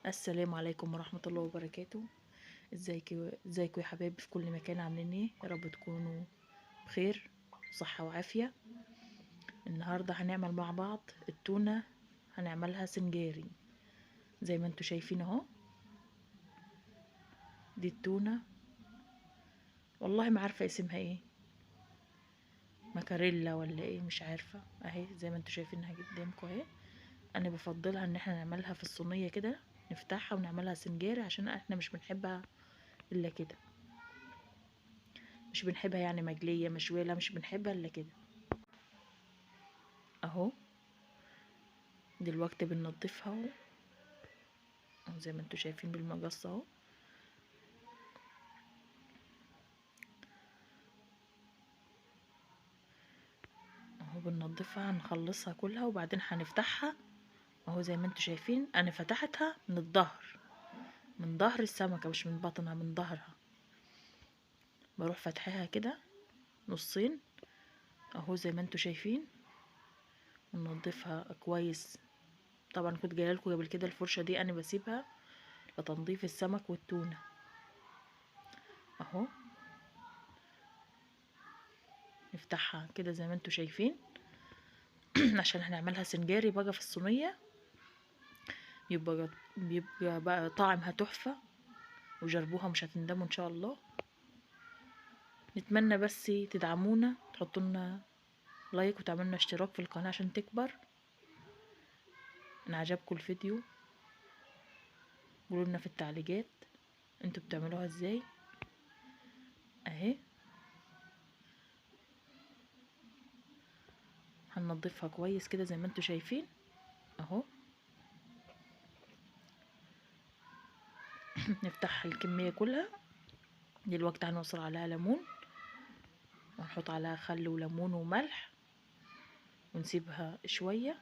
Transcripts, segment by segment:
السلام عليكم ورحمة الله وبركاته. ازيكم يا حبايبي في كل مكان، عاملين ايه؟ يا رب تكونوا بخير صحة وعافية. النهاردة هنعمل مع بعض التونة، هنعملها سنجاري زي ما انتوا شايفين اهو. دي التونة، والله ما عارفة اسمها ايه، مكاريلا ولا ايه مش عارفة. اهي زي ما انتوا شايفينها قدامكم اهي. انا بفضلها ان احنا نعملها في الصينية كده، نفتحها ونعملها سنجاري عشان احنا مش بنحبها الا كده، مش بنحبها يعني مقلية مشوية، لا مش بنحبها الا كده اهو. دلوقتي بننضفها اهو زي ما انتوا شايفين بالمقص اهو. اهو بننضفها، هنخلصها كلها وبعدين هنفتحها اهو. زي ما انتوا شايفين انا فتحتها من الظهر، من ظهر السمكة مش من بطنها، من ظهرها. بروح فتحها كده نصين اهو زي ما انتوا شايفين، وننضفها كويس. طبعا كنت جايه لكم قبل كده الفرشة دي انا بسيبها لتنظيف السمك والتونة اهو. نفتحها كده زي ما انتوا شايفين عشان هنعملها سنجاري بقى في الصينية، بيبقى بقى طعمها تحفة، وجربوها مش هتندموا ان شاء الله. نتمنى بس تدعمونا، تحطوا لنا لايك وتعملنا اشتراك في القناة عشان تكبر. ان عجبكم الفيديو قولوا لنا في التعليقات انتوا بتعملوها ازاي اهي. هننضفها كويس كده زي ما انتوا شايفين اهو. نفتح الكمية كلها. دلوقتي هنوصل عليها ليمون، ونحط عليها خل وليمون وملح ونسيبها شوية.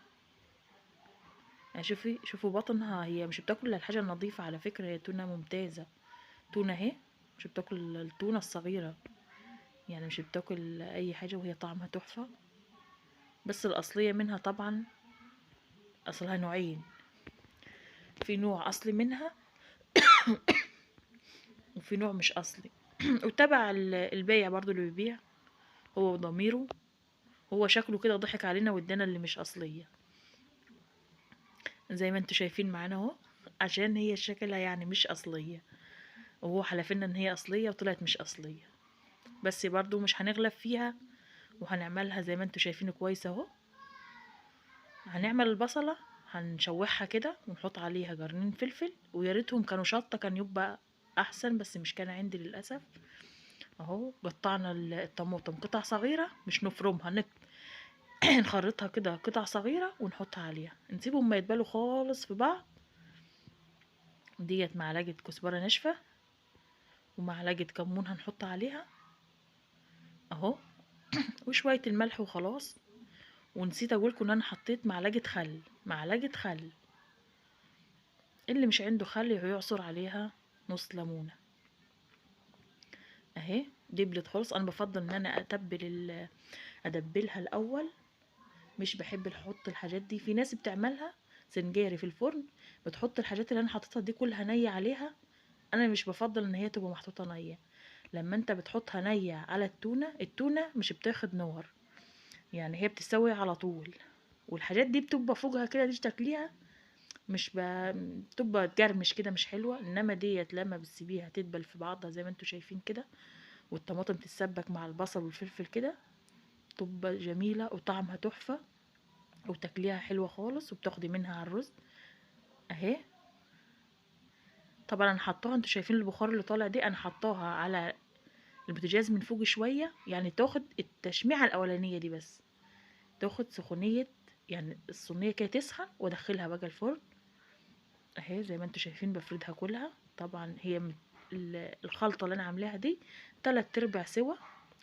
يعني شوفوا بطنها، هي مش بتاكل الا الحاجة النظيفة على فكرة، هي تونة ممتازة. تونة اهي، مش بتاكل التونة الصغيرة، يعني مش بتاكل اي حاجة وهي طعمها تحفة. بس الاصلية منها طبعا، اصلها نوعين، في نوع اصلي منها وفي نوع مش اصلي وتبع البايع برضو اللي بيبيع، هو وضميره، هو شكله كده ضحك علينا وادانا اللي مش اصلية زي ما انتوا شايفين معانا اهو. عشان هي شكلها يعني مش اصلية، وهو حلفنا ان هي اصلية وطلعت مش اصلية. بس برضو مش هنغلب فيها، وهنعملها زي ما انتوا شايفين كويس اهو. هنعمل البصلة، هنشوحها كده ونحط عليها قرنين فلفل، ويا ريتهم كانوا شطة كان يبقى احسن، بس مش كان عندي للاسف اهو. قطعنا الطماطم قطع صغيرة، مش نفرمها نخرطها كده قطع صغيرة ونحطها عليها، نسيبهم ما يتبالوا خالص في بعض. ديت معلقة كزبرة ناشفة ومعلقة كمون هنحط عليها اهو، وشوية الملح وخلاص. ونسيت اقولكم ان انا حطيت معلقة خل، معلقة خل. اللي مش عنده خل يعصر عليها نص ليمونة اهي. دبلت خالص. انا بفضل ان انا ادبلها الاول، مش بحب احط الحاجات دي. في ناس بتعملها سنجاري في الفرن بتحط الحاجات اللي انا حاططها دي كلها نية عليها. انا مش بفضل ان هي تبقى محطوطة نية. لما انت بتحطها نية على التونة مش بتاخد نار، يعني هي بتستوي على طول. والحاجات دي بتبقى فوقها كده دي تاكليها مش بتبقى تجرمش كده مش حلوة. انما ديت لما بتسيبيها تدبل في بعضها زي ما انتوا شايفين كده، والطماطم تتسبك مع البصل والفلفل كده، تبقى جميلة وطعمها تحفة، وتاكليها حلوة خالص وبتاخدي منها على الرز اهي. طبعا انا حطاها، انتوا شايفين البخار اللي طالع دي، انا حطاها على البوتاجاز من فوق شوية، يعني تاخد التشميعة الاولانية دي بس، تاخد سخونية، يعني الصينية كده تسخن وادخلها بقى الفرن اهي. زي ما انتوا شايفين بفردها كلها. طبعا هي الخلطة اللي انا عاملاها دي 3/4 سوا،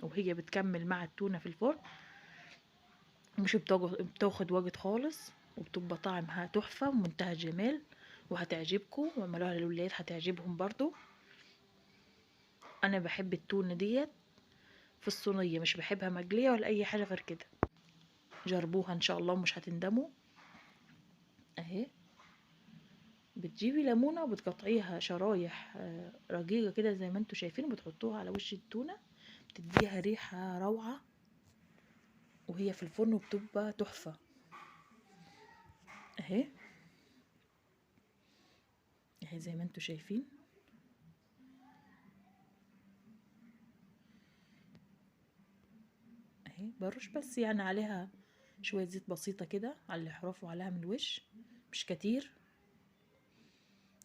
وهي بتكمل مع التونة في الفرن، مش بتاخد وقت خالص، وبتبقى طعمها تحفة ومنتهى الجمال، وهتعجبكم. واعملوها للولاد هتعجبهم برضو. انا بحب التونة ديت في الصينية، مش بحبها مقلية ولا اي حاجة غير كده. جربوها ان شاء الله ومش هتندموا اهي. بتجيبي ليمونة وبتقطعيها شرايح رقيقة كده زي ما انتوا شايفين، وبتحطوها على وش التونة، بتديها ريحة روعة، وهي في الفرن بتبقى تحفة. اهي اهي زي ما انتوا شايفين. اهي برش بس يعني عليها شوية زيت بسيطة كده على الحراف وعليها من الوش، مش كتير.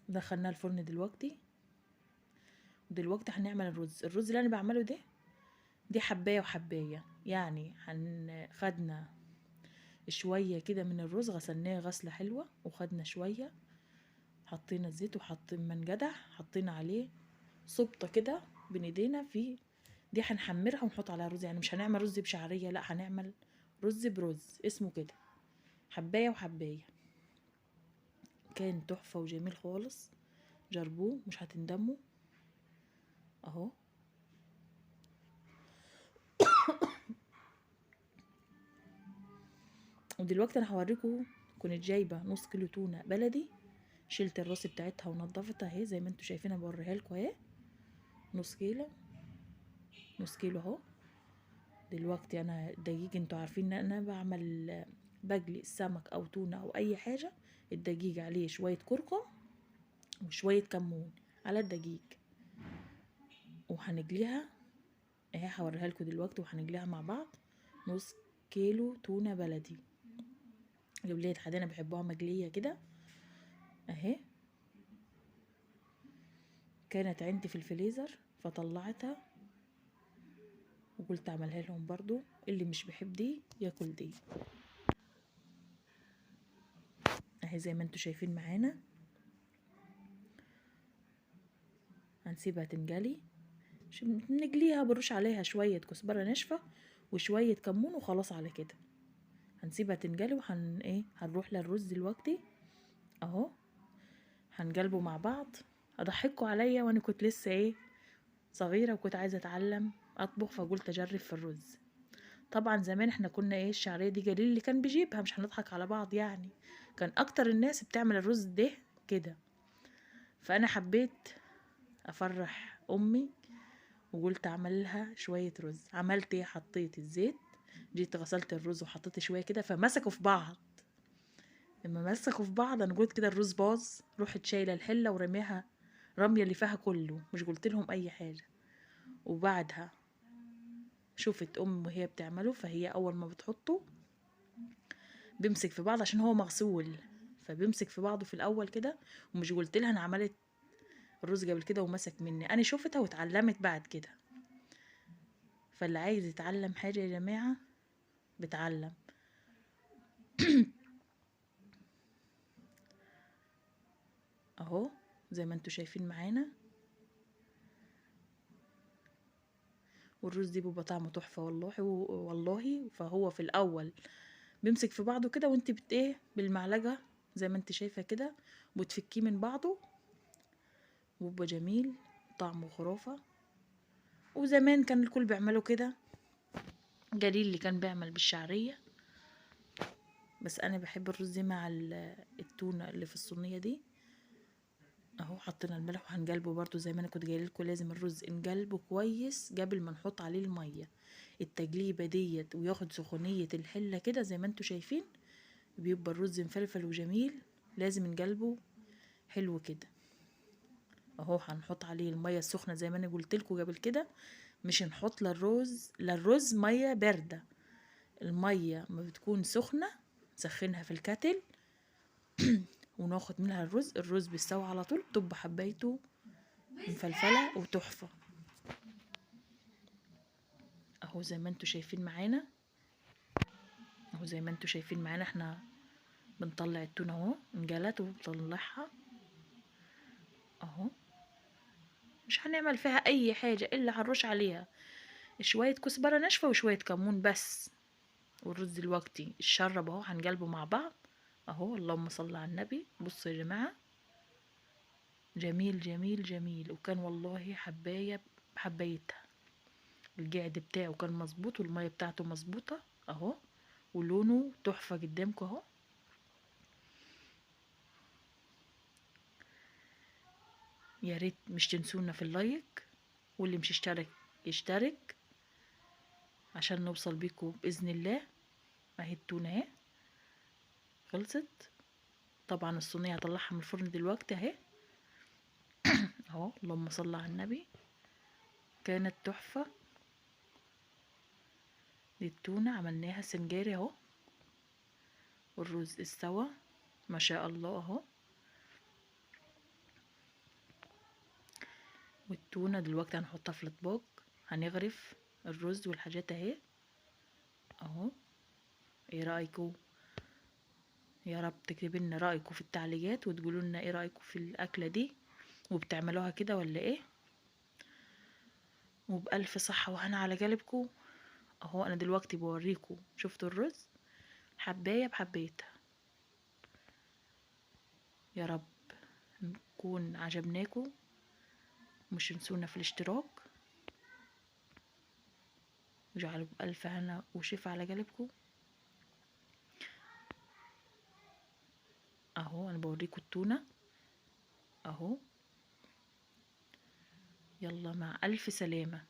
دخلناها الفرن دلوقتي. ودلوقتي هنعمل الرز اللي انا بعمله ده، دي حباية وحباية يعني. خدنا شوية كده من الرز، غسلناه غسلة حلوة، وخدنا شوية حطينا الزيت وحطينا منجدع، حطينا عليه صبطة كده بين ايدينا، في دي هنحمرها ونحط عليها رز. يعني مش هنعمل رز بشعرية، لا هنعمل رز برز، اسمه كده حباية وحباية. كان تحفة وجميل خالص، جربوه مش هتندموا. اهو ودلوقتي انا هوريكم. كنت جايبه نص كيلو تونه بلدي، شلت الراس بتاعتها ونضفتها اهي زي ما انتوا شايفين، بوريها لكم اهي. نص كيلو، نص كيلو اهو. دلوقتي انا دقيق، انتوا عارفين ان انا بعمل بجلي السمك او تونه او اي حاجه، الدقيق عليه شويه كركم وشويه كمون على الدقيق، وهنجليها اهي. هوريها لكم دلوقتي وهنجليها مع بعض. نص كيلو تونه بلدي، ولاد حدانا بيحبوها مجليه كده اهي. كانت عندي في الفريزر فطلعتها، وقلت اعملها لهم برضو، اللي مش بيحب دي ياكل دي اهي زي ما انتوا شايفين معانا. هنسيبها تنجلي، نجليها بنرش عليها شوية كزبرة ناشفة وشوية كمون وخلاص على كده. هنسيبها تنجلي هنروح للرز دلوقتي اهو. هنقلبه مع بعض. اضحكوا عليا وانا كنت لسه صغيرة، وكنت عايزة اتعلم اطبخ، فقلت اجرب في الرز. طبعا زمان احنا كنا الشعرية دي قليل اللي كان بيجيبها، مش هنضحك على بعض يعني، كان اكتر الناس بتعمل الرز ده كده. فانا حبيت افرح امي وقلت اعمل لها شويه رز. عملت حطيت الزيت، جيت غسلت الرز وحطيت شويه كده فمسكوا في بعض. لما مسكوا في بعض انا قلت كده الرز باظ، رحت شايله الحله ورميها رميه اللي فيها كله، مش قلت لهم اي حاجه. وبعدها شفت ام وهي بتعمله، فهي اول ما بتحطه بيمسك في بعض عشان هو مغسول، فبيمسك في بعضه في الاول كده. ومش قلت لها انا عملت الرز قبل كده ومسك مني، انا شفتها واتعلمت بعد كده. فاللي عايز يتعلم حاجه يا جماعه بتعلم. اهو زي ما انتوا شايفين معانا. والرز دي بيبقى طعمه تحفه والله والله. فهو في الاول بيمسك في بعضه كده، وانت بالمعلقه زي ما انت شايفه كده وتفكيه من بعضه، وبيبقى جميل طعمه خرافه. وزمان كان الكل بيعملوا كده، قليل اللي كان بيعمل بالشعريه. بس انا بحب الرز مع التونه اللي في الصينيه دي اهو. حطينا الملح وهنقلبه برضو زي ما انا كنت قايله لكم، لازم الرز نقلبه كويس قبل ما نحط عليه الميه. التجليبه ديت وياخد سخونيه الحله كده زي ما انتوا شايفين، بيبقى الرز مفلفل وجميل. لازم نقلبه حلو كده اهو. هنحط عليه الميه السخنه زي ما انا قلت لكم قبل كده، مش نحط للرز ميه بارده. الميه ما بتكون سخنه نسخنها في الكاتل وناخد منها الرز بيستوي على طول، بتبقى حبايته مفلفله وتحفه اهو. زي ما انتوا شايفين معانا اهو، زي ما انتوا شايفين معانا احنا بنطلع التونه اهو، انجلت وبنطلعها اهو. مش هنعمل فيها اي حاجه الا هنرش عليها شويه كزبره ناشفه وشويه كمون بس. والرز دلوقتي الشرب اهو، هنقلبه مع بعض اهو. اللهم صل على النبي. بصوا يا جماعه، جميل جميل جميل. وكان والله حبايه بحبايتها، الجعد بتاعه كان مظبوط والميه بتاعته مظبوطه اهو. ولونه تحفه قدامكم اهو. يا ريت مش تنسونا في اللايك، واللي مش اشترك يشترك عشان نوصل بيكم بإذن الله. اهي التونة اهي خلصت. طبعا الصينية هطلعها من الفرن دلوقتي اهي. اهو اللهم صل على النبي، كانت تحفة. دي التونة عملناها سنجاري اهو، والرز استوى ما شاء الله اهو. والتونة دلوقتي هنحطها في الاطباق، هنغرف الرز والحاجات اهي اهو. ايه رأيكم؟ يا رب تكتبوا لنا رأيكم في التعليقات وتقولوا لنا ايه رأيكم في الأكلة دي، وبتعملوها كده ولا ايه؟ وبألف صحة وهنا على قلبكم. اهو انا دلوقتي بوريكم، شفتوا الرز حباية بحبايتها. يا رب نكون عجبناكم، مش تنسونا في الاشتراك، وجعلوا بألف هنا وشفا على قلبكم. اهو انا بوريكم التونة اهو. يلا مع ألف سلامة.